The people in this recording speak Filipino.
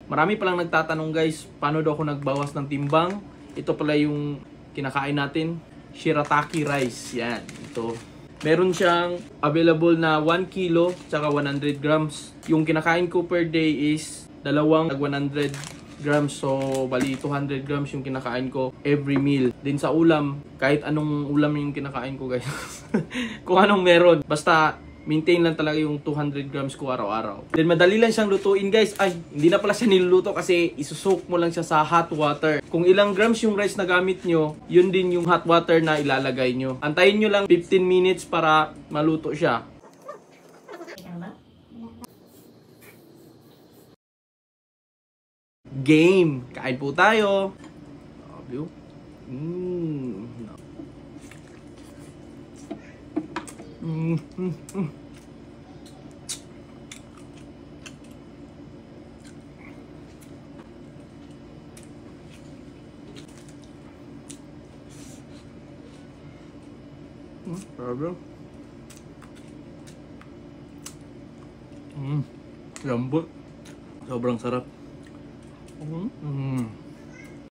Marami palang nagtatanong guys, paano daw ako nagbawas ng timbang? Ito pala yung kinakain natin, shirataki rice. Yan, ito. Meron siyang available na 1 kilo tsaka 100 grams. Yung kinakain ko per day is dalawang 100 grams. So, bali 200 grams yung kinakain ko every meal. Din sa ulam, kahit anong ulam yung kinakain ko guys. Kung anong meron. Basta, maintain lang talaga yung 200 grams ko araw-araw. Then, madali lang siyang lutuin guys. Ay, hindi na pala siya niluluto kasi isusok mo lang siya sa hot water. Kung ilang grams yung rice na gamit nyo, yun din yung hot water na ilalagay nyo. Antayin nyo lang 15 minutes para maluto siya. Game! Kain po tayo! Obvio. Bro. Lambot. Sobrang sarap.